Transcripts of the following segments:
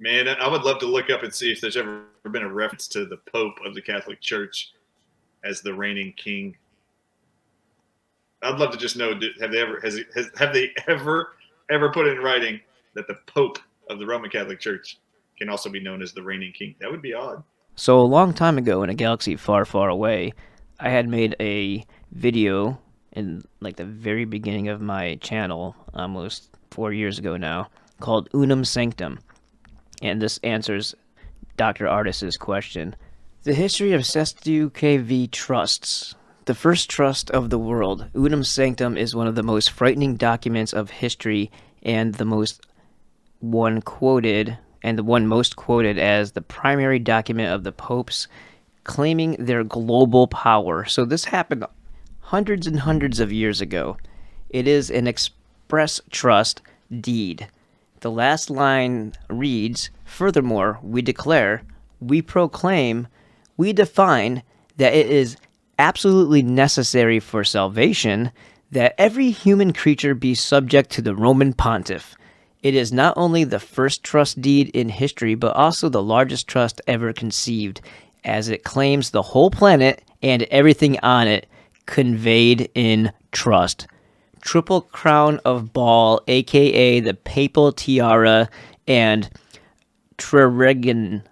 Man, I would love to look up and see if there's ever been a reference to the Pope of the Catholic Church as the reigning king. I'd love to just know: have they ever have they ever put in writing that the Pope of the Roman Catholic Church can also be known as the reigning king? That would be odd. So a long time ago in a galaxy far, far away, I had made a video in like the very beginning of my channel, almost 4 years ago now, called Unum Sanctum. And this answers Dr. Ardis's question. The history of Sestu KV trusts. The first trust of the world, Unum Sanctum, is one of the most frightening documents of history and the one most quoted as the primary document of the popes claiming their global power. So this happened hundreds and hundreds of years ago. It is an express trust deed. The last line reads, "Furthermore, we declare, we proclaim, we define that it is absolutely necessary for salvation that every human creature be subject to the Roman pontiff. It is not only the first trust deed in history, but also the largest trust ever conceived, as it claims the whole planet and everything on it conveyed in trust. Triple crown of ball, aka the papal tiara, and trireginum.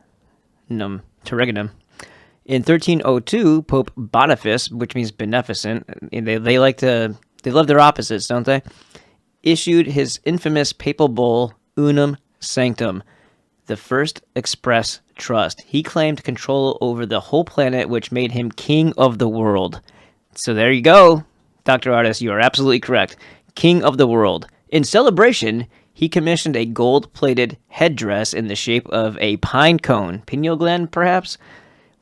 In 1302, Pope Boniface, which means beneficent, they love their opposites, don't they? Issued his infamous papal bull, Unum Sanctum, the first express trust. He claimed control over the whole planet, which made him king of the world. So there you go, Dr. Ardis, you are absolutely correct. King of the world. In celebration, he commissioned a gold-plated headdress in the shape of a pine cone, pineal gland perhaps,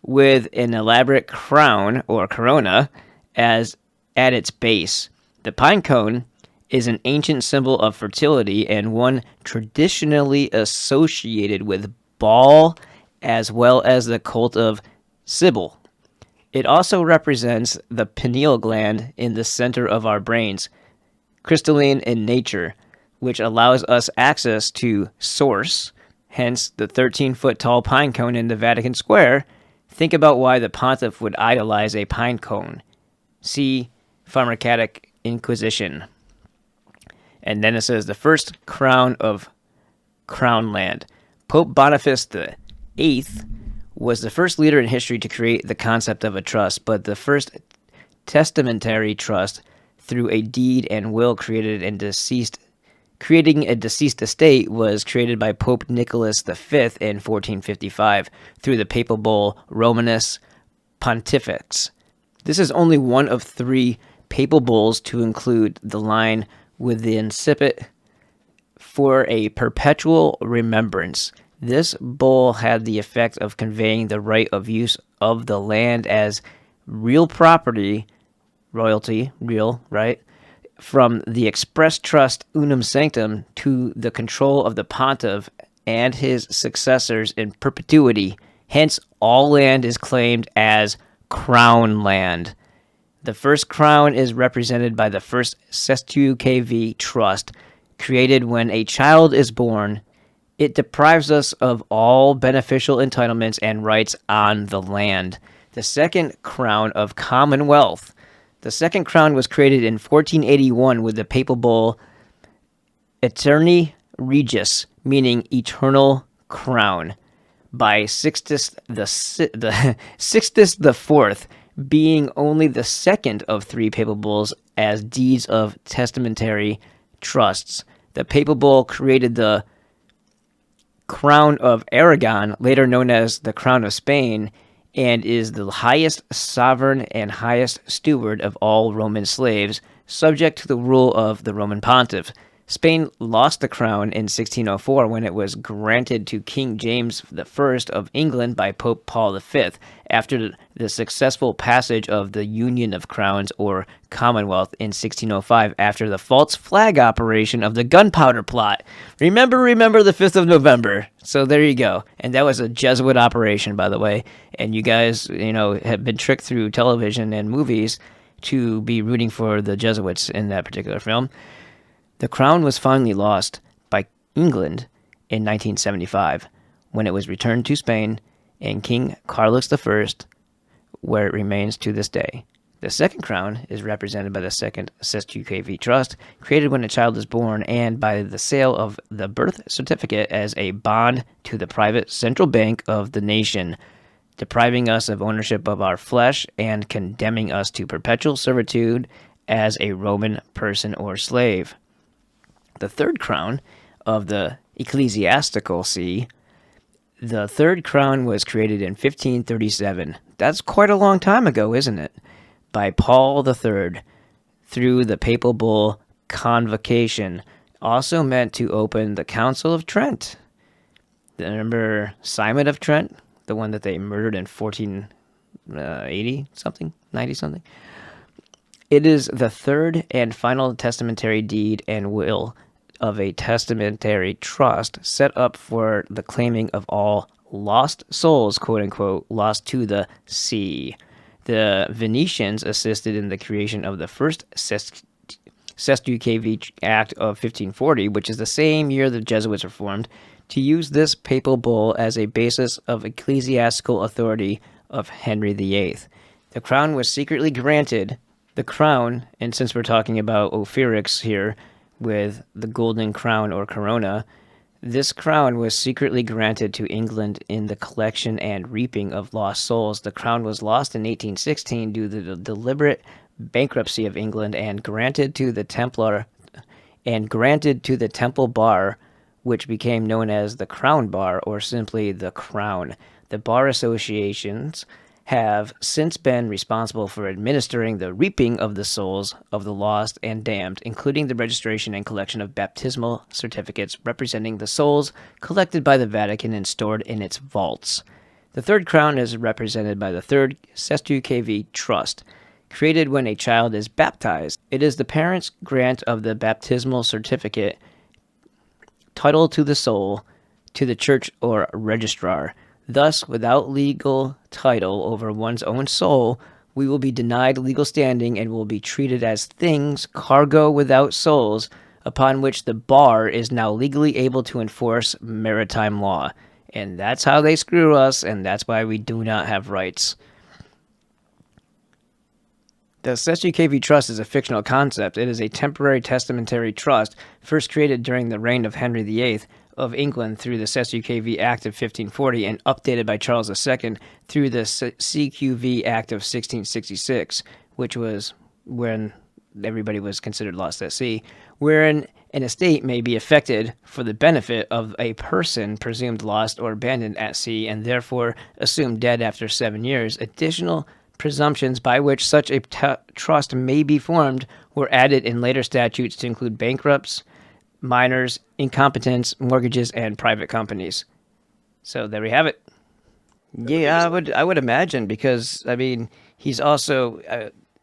with an elaborate crown or corona as at its base. The pine cone is an ancient symbol of fertility and one traditionally associated with Baal as well as the cult of Cybele. It also represents the pineal gland in the center of our brains, crystalline in nature, which allows us access to Source, hence the 13-foot tall pine cone in the Vatican Square. Think about why the pontiff would idolize a pine cone. See Pharmacatic Inquisition. And then it says the first crown of Crown Land. Pope Boniface VIII was the first leader in history to create the concept of a trust, but the first testamentary trust through a deed and will creating a deceased estate was created by Pope Nicholas V in 1455 through the papal bull Romanus Pontifex. This is only one of 3 papal bulls to include the line with the incipit for a perpetual remembrance. This bull had the effect of conveying the right of use of the land as real property, royalty, real, right? From the express trust Unum Sanctum to the control of the pontiff and his successors in perpetuity. Hence, all land is claimed as crown land. The first crown is represented by the first Sestu KV trust, created when a child is born. It deprives us of all beneficial entitlements and rights on the land. The second crown of Commonwealth. The second crown was created in 1481 with the papal bull Aeterni Regis, meaning eternal crown, by Sixtus the Fourth, being only the second of 3 papal bulls as deeds of testamentary trusts. The papal bull created the Crown of Aragon, later known as the Crown of Spain, and is the highest sovereign and highest steward of all Roman slaves, subject to the rule of the Roman pontiff. Spain lost the crown in 1604 when it was granted to King James I of England by Pope Paul V after the successful passage of the Union of Crowns, or Commonwealth, in 1605 after the false flag operation of the Gunpowder Plot. Remember the 5th of November. So there you go. And that was a Jesuit operation, by the way. And you guys, have been tricked through television and movies to be rooting for the Jesuits in that particular film. The crown was finally lost by England in 1975. when it was returned to Spain and King Carlos I, where it remains to this day. The second crown is represented by the second SSQKV trust, created when a child is born, and by the sale of the birth certificate as a bond to the private central bank of the nation, depriving us of ownership of our flesh and condemning us to perpetual servitude as a Roman person or slave. The third crown of the ecclesiastical see. The third crown was created in 1537. That's quite a long time ago, isn't it? By Paul III through the papal bull Convocation, also meant to open the Council of Trent. Remember Simon of Trent? The one that they murdered in 1480 something, 90 something. It is the third and final testamentary deed and will of a testamentary trust set up for the claiming of all lost souls, quote unquote, lost to the sea. The Venetians assisted in the creation of the first SSQKV Act of 1540, which is the same year the Jesuits were formed, to use this papal bull as a basis of ecclesiastical authority of Henry VIII. The crown was secretly granted. The crown, and since we're talking about Ophirix here with the golden crown or corona, this crown was secretly granted to England in the collection and reaping of lost souls. The crown was lost in 1816 due to the deliberate bankruptcy of England and granted to the Temple Bar, which became known as the Crown Bar or simply the Crown. The bar associations have since been responsible for administering the reaping of the souls of the lost and damned, including the registration and collection of baptismal certificates representing the souls collected by the Vatican and stored in its vaults. The third crown is represented by the third SSQKV Trust, created when a child is baptized. It is the parent's grant of the baptismal certificate, title to the soul, to the church or registrar. Thus, without legal title over one's own soul, we will be denied legal standing and will be treated as things, cargo without souls, upon which the bar is now legally able to enforce maritime law. And that's how they screw us, and that's why we do not have rights. The SSQKV Trust is a fictional concept. It is a temporary testamentary trust, first created during the reign of Henry VIII of England through the SSQKV Act of 1540 and updated by Charles II through the CQV Act of 1666, which was when everybody was considered lost at sea, wherein an estate may be affected for the benefit of a person presumed lost or abandoned at sea and therefore assumed dead after 7 years. Additional presumptions by which such a trust may be formed were added in later statutes to include bankrupts, minors, incompetents, mortgages, and private companies. So there we have it. Yeah, I would imagine, because I mean he's also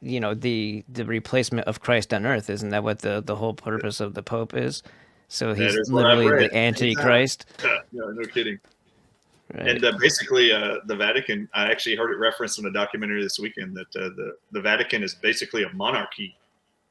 the replacement of Christ on earth. Isn't that what the whole purpose of the Pope is? So he's literally the Antichrist. No, no kidding. Right. And basically, the Vatican, I actually heard it referenced in a documentary this weekend that the Vatican is basically a monarchy